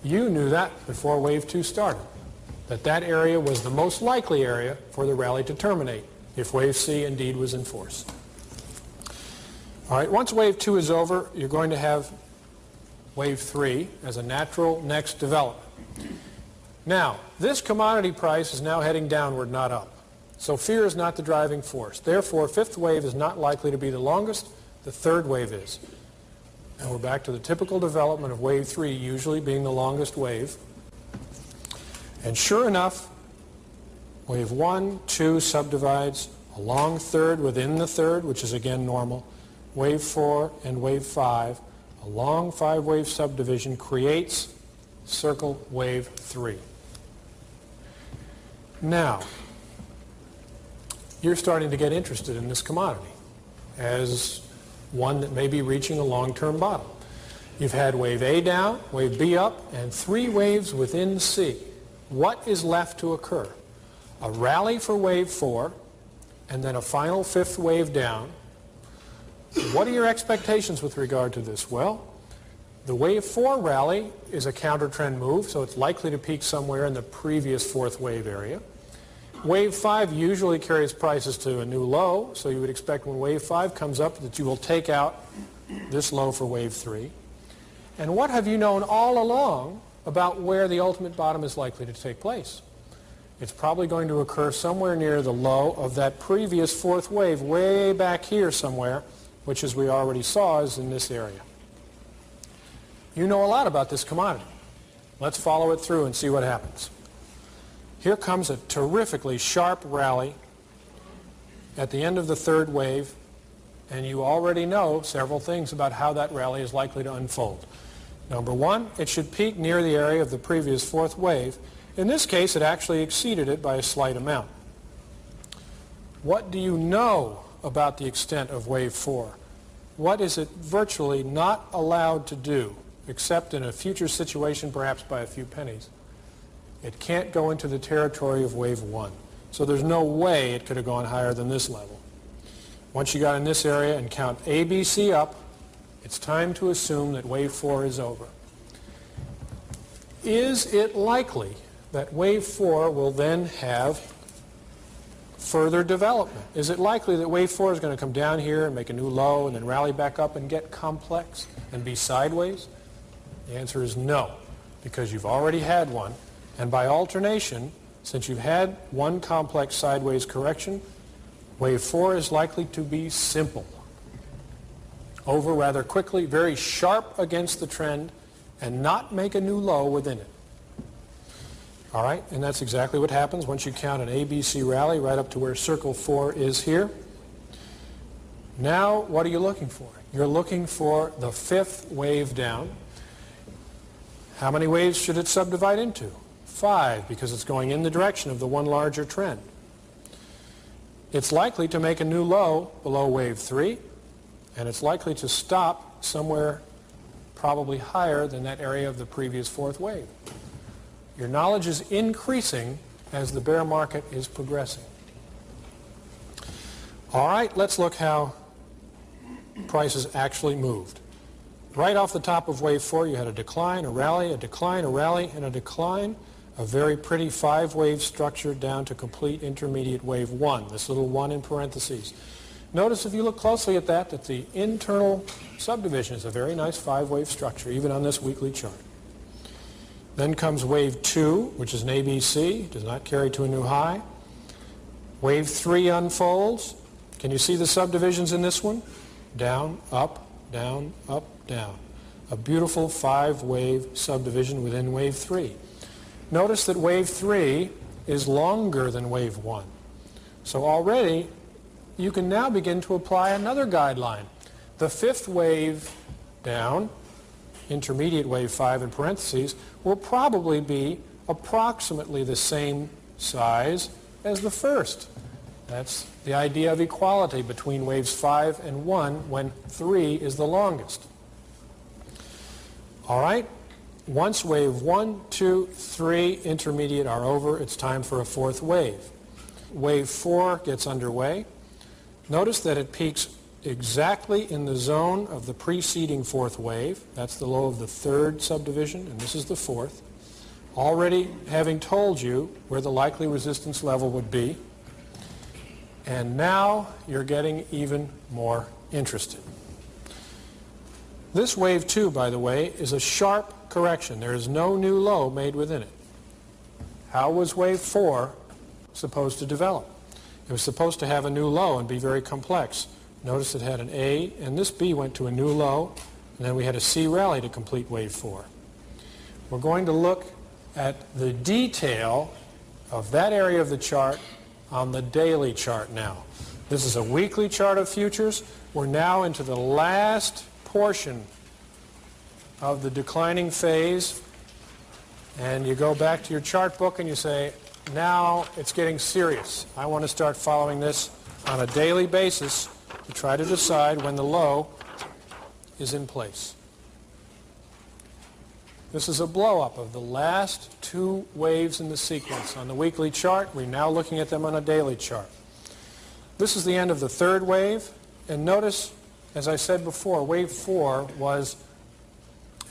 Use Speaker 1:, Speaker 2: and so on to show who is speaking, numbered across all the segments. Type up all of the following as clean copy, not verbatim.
Speaker 1: You knew that before wave 2 started, that area was the most likely area for the rally to terminate if wave C indeed was in force. All right, once wave 2 is over, you're going to have wave 3 as a natural next development. Now, this commodity price is now heading downward, not up. So fear is not the driving force. Therefore, fifth wave is not likely to be the longest. The third wave is. And we're back to the typical development of wave 3 usually being the longest wave. And sure enough, wave 1, 2 subdivides, a long third within the third, which is again normal. Wave 4 and wave 5, a long 5-wave subdivision creates circle wave 3. Now, you're starting to get interested in this commodity as one that may be reaching a long-term bottom. You've had wave A down, wave B up, and 3 waves within C. What is left to occur? A rally for wave 4, and then a final 5th wave down. What are your expectations with regard to this? Well, the wave 4 rally is a counter-trend move, so it's likely to peak somewhere in the previous 4th wave area. Wave 5 usually carries prices to a new low, so you would expect when wave 5 comes up that you will take out this low for wave 3. And what have you known all along about where the ultimate bottom is likely to take place? It's probably going to occur somewhere near the low of that previous 4th wave, way back here somewhere, which, as we already saw, is in this area. You know a lot about this commodity. Let's follow it through and see what happens. Here comes a terrifically sharp rally at the end of the 3rd wave, and you already know several things about how that rally is likely to unfold. Number 1, it should peak near the area of the previous 4th wave. In this case, it actually exceeded it by a slight amount. What do you know about the extent of wave 4? What is it virtually not allowed to do, except in a future situation, perhaps by a few pennies? It can't go into the territory of wave 1. So there's no way it could have gone higher than this level. Once you got in this area and count A, B, C up, it's time to assume that wave 4 is over. Is it likely that wave 4 will then have further development? Is it likely that wave 4 is going to come down here and make a new low and then rally back up and get complex and be sideways? The answer is no, because you've already had one. And by alternation, since you've had one complex sideways correction, wave 4 is likely to be simple. Over rather quickly, very sharp against the trend, and not make a new low within it. All right, and that's exactly what happens once you count an ABC rally right up to where circle 4 is here. Now, what are you looking for? You're looking for the 5th wave down. How many waves should it subdivide into? 5, because it's going in the direction of the one larger trend. It's likely to make a new low below wave 3, and it's likely to stop somewhere probably higher than that area of the previous 4th wave. Your knowledge is increasing as the bear market is progressing. All right, let's look how prices actually moved. Right off the top of wave 4, you had a decline, a rally, a decline, a rally, and a decline. A very pretty 5-wave structure down to complete intermediate wave 1, this little 1 in parentheses. Notice if you look closely at that the internal subdivision is a very nice 5-wave structure, even on this weekly chart. Then comes wave 2, which is an ABC, does not carry to a new high. Wave 3 unfolds. Can you see the subdivisions in this one? Down, up, down, up, down. A beautiful 5-wave subdivision within wave 3. Notice that wave 3 is longer than wave 1. So already you can now begin to apply another guideline. The 5th wave down, intermediate wave 5 in parentheses, will probably be approximately the same size as the 1st. That's the idea of equality between waves 5 and 1 when 3 is the longest. All right, once wave 1, 2, 3 intermediate are over, it's time for a 4th wave. Wave 4 gets underway. Notice that it peaks exactly in the zone of the preceding fourth wave. That's the low of the third subdivision, and this is the fourth. Already having told you where the likely resistance level would be. And now you're getting even more interested. This wave 2, by the way, is a sharp correction. There is no new low made within it. How was wave 4 supposed to develop? It was supposed to have a new low and be very complex. Notice it had an A, and this B went to a new low, and then we had a C rally to complete wave 4. We're going to look at the detail of that area of the chart on the daily chart now. This is a weekly chart of futures. We're now into the last portion of the declining phase, and you go back to your chart book and you say, now it's getting serious. I want to start following this on a daily basis to try to decide when the low is in place. This is a blow-up of the last 2 waves in the sequence. On the weekly chart, we're now looking at them on a daily chart. This is the end of the third wave, and notice, as I said before, wave 4 was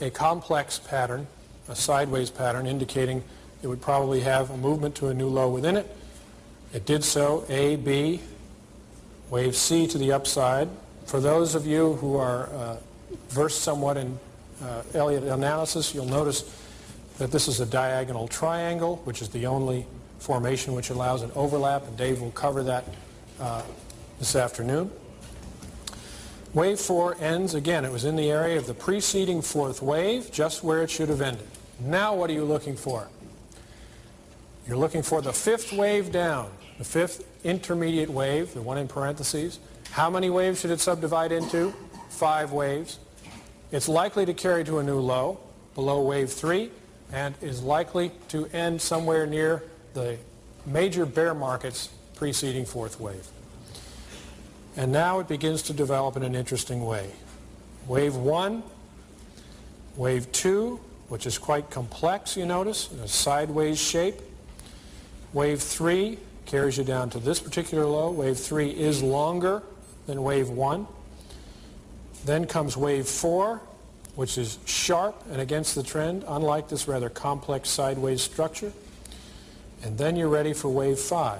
Speaker 1: a complex pattern, a sideways pattern, indicating it would probably have a movement to a new low within it. It did so, A, B, wave C to the upside. For those of you who are versed somewhat in Elliott analysis, you'll notice that this is a diagonal triangle, which is the only formation which allows an overlap, and Dave will cover that this afternoon. Wave 4 ends, again, it was in the area of the preceding fourth wave, just where it should have ended. Now what are you looking for? You're looking for the fifth wave down, the fifth intermediate wave, the one in parentheses. How many waves should it subdivide into? 5 waves. It's likely to carry to a new low, below wave 3, and is likely to end somewhere near the major bear market's preceding fourth wave. And now it begins to develop in an interesting way. Wave 1, wave 2, which is quite complex, you notice, in a sideways shape. Wave 3 carries you down to this particular low. Wave 3 is longer than wave 1. Then comes wave 4, which is sharp and against the trend, unlike this rather complex sideways structure. And then you're ready for wave 5.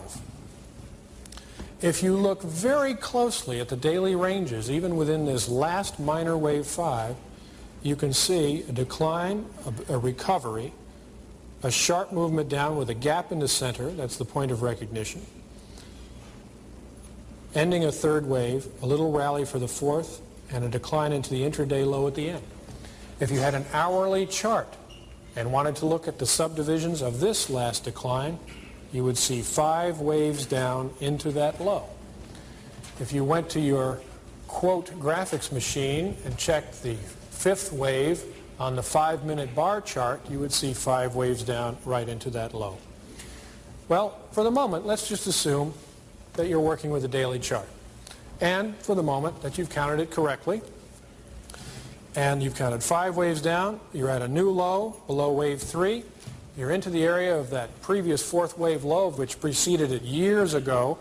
Speaker 1: If you look very closely at the daily ranges, even within this last minor wave 5, you can see a decline, a recovery, a sharp movement down with a gap in the center, that's the point of recognition, ending a third wave, a little rally for the fourth, and a decline into the intraday low at the end. If you had an hourly chart and wanted to look at the subdivisions of this last decline, you would see 5 waves down into that low. If you went to your quote graphics machine and checked the 5th wave on the 5-minute bar chart, you would see 5 waves down right into that low. Well, for the moment, let's just assume that you're working with a daily chart. And for the moment that you've counted it correctly, and you've counted 5 waves down, you're at a new low below wave 3, you're into the area of that previous fourth wave low which preceded it years ago.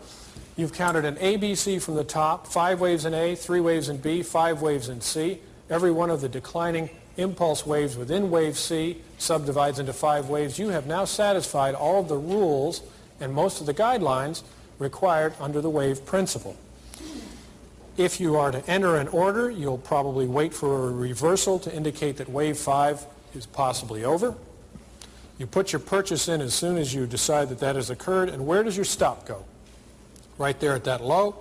Speaker 1: You've counted an ABC from the top, 5 waves in A, 3 waves in B, 5 waves in C. Every one of the declining impulse waves within wave C subdivides into 5 waves. You have now satisfied all of the rules and most of the guidelines required under the wave principle. If you are to enter an order, you'll probably wait for a reversal to indicate that wave 5 is possibly over. You put your purchase in as soon as you decide that that has occurred, and where does your stop go? Right there at that low.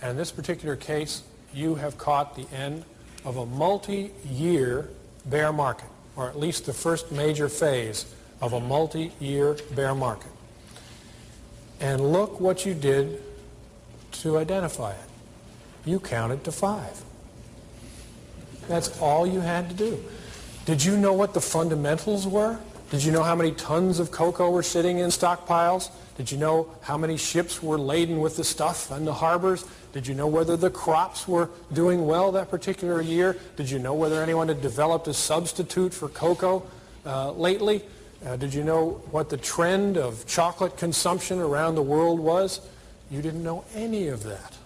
Speaker 1: And in this particular case, you have caught the end of a multi-year bear market, or at least the first major phase of a multi-year bear market. And look what you did to identify it. You counted to 5. That's all you had to do. Did you know what the fundamentals were? Did you know how many tons of cocoa were sitting in stockpiles? Did you know how many ships were laden with the stuff in the harbors? Did you know whether the crops were doing well that particular year? Did you know whether anyone had developed a substitute for cocoa lately? Did you know what the trend of chocolate consumption around the world was? You didn't know any of that.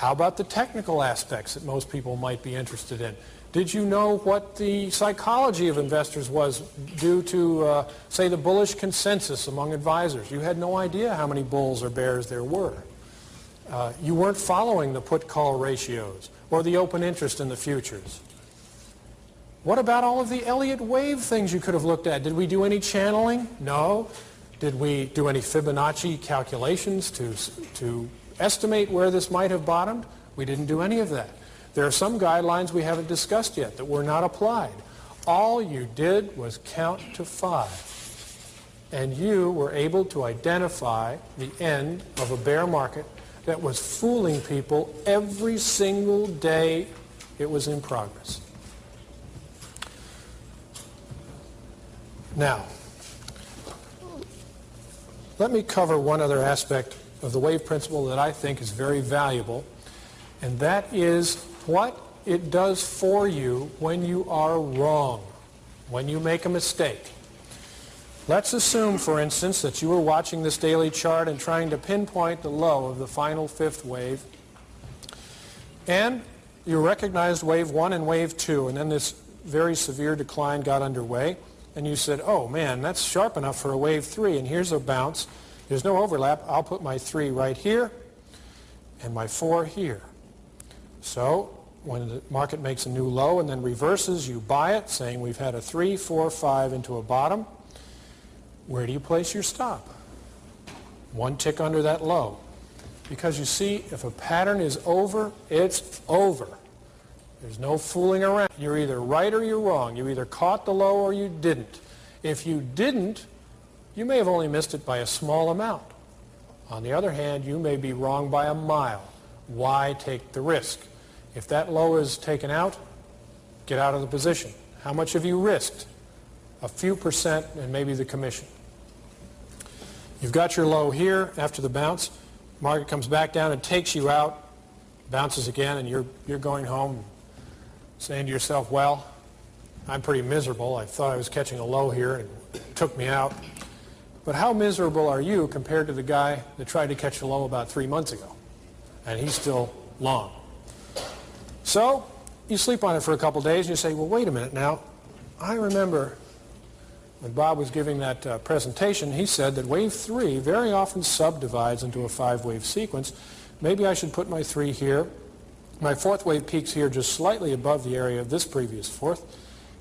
Speaker 1: How about the technical aspects that most people might be interested in? Did you know what the psychology of investors was due to, say, the bullish consensus among advisors? You had no idea how many bulls or bears there were. You weren't following the put-call ratios or the open interest in the futures. What about all of the Elliott wave things you could have looked at? Did we do any channeling? No. Did we do any Fibonacci calculations to estimate where this might have bottomed? We didn't do any of that. There are some guidelines we haven't discussed yet that were not applied. All you did was count to 5. And you were able to identify the end of a bear market that was fooling people every single day it was in progress. Now, let me cover one other aspect of the wave principle that I think is very valuable, and that is what it does for you when you are wrong, when you make a mistake. Let's assume, for instance, that you were watching this daily chart and trying to pinpoint the low of the final 5th wave, and you recognized wave 1 and wave 2, and then this very severe decline got underway, and you said, oh man, that's sharp enough for a wave 3, and here's a bounce. There's no overlap. I'll put my 3 right here and my 4 here. So when the market makes a new low and then reverses, you buy it, saying we've had a 3, 4, 5 into a bottom. Where do you place your stop? 1 tick under that low. Because you see, if a pattern is over, it's over. There's no fooling around. You're either right or you're wrong. You either caught the low or you didn't. If you didn't, you may have only missed it by a small amount. On the other hand, you may be wrong by a mile. Why take the risk? If that low is taken out, get out of the position. How much have you risked? A few percent and maybe the commission. You've got your low here after the bounce. Market comes back down and takes you out, bounces again, and you're going home saying to yourself, well, I'm pretty miserable. I thought I was catching a low here and it took me out. But how miserable are you compared to the guy that tried to catch a low about 3 months ago? And he's still long. So you sleep on it for a couple days and you say, well, wait a minute now. I remember when Bob was giving that presentation, he said that wave 3 very often subdivides into a 5-wave sequence. Maybe I should put my 3 here. My 4th wave peaks here just slightly above the area of this previous 4th.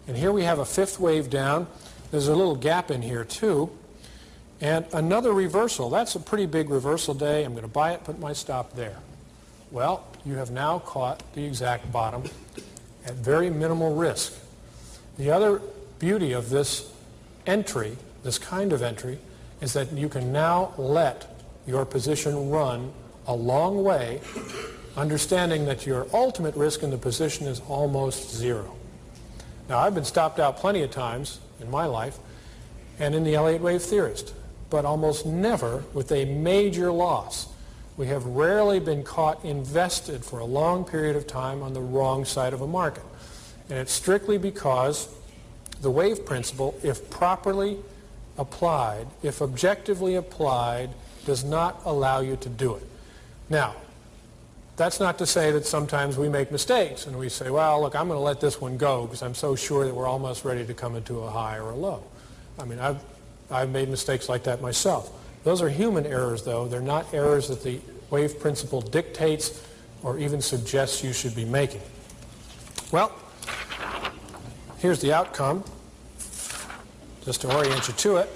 Speaker 1: And here we have a 5th wave down. There's a little gap in here too. And another reversal. That's a pretty big reversal day. I'm going to buy it, put my stop there. Well, you have now caught the exact bottom at very minimal risk. The other beauty of this entry, this kind of entry, is that you can now let your position run a long way, understanding that your ultimate risk in the position is almost 0. Now, I've been stopped out plenty of times in my life and in the Elliott Wave Theorist, but almost never with a major loss. We have rarely been caught invested for a long period of time on the wrong side of a market. And it's strictly because the wave principle, if properly applied, if objectively applied, does not allow you to do it. Now, that's not to say that sometimes we make mistakes and we say, well, look, I'm going to let this one go because I'm so sure that we're almost ready to come into a high or a low. I mean, I've made mistakes like that myself. Those are human errors, though. They're not errors that the wave principle dictates or even suggests you should be making. Well, here's the outcome, just to orient you to it.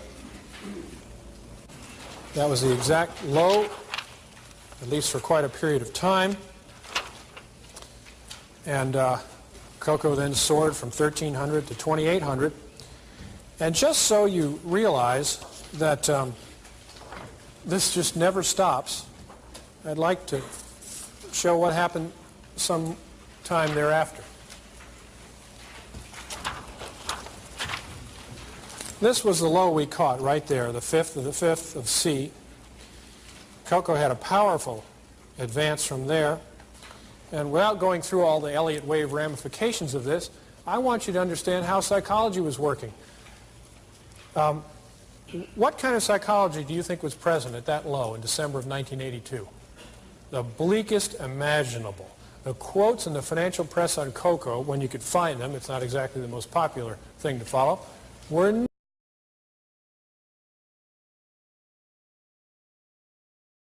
Speaker 1: That was the exact low, at least for quite a period of time. And cocoa then soared from 1,300 to 2,800. And just so you realize that this just never stops, I'd like to show what happened some time thereafter. This was the low we caught right there, the 5th of C. Cocoa had a powerful advance from there. And without going through all the Elliott wave ramifications of this, I want you to understand how psychology was working. What kind of psychology do you think was present at that low in December of 1982? the bleakest imaginable. The quotes in the financial press on cocoa, when you could find them, it's not exactly the most popular thing to follow, were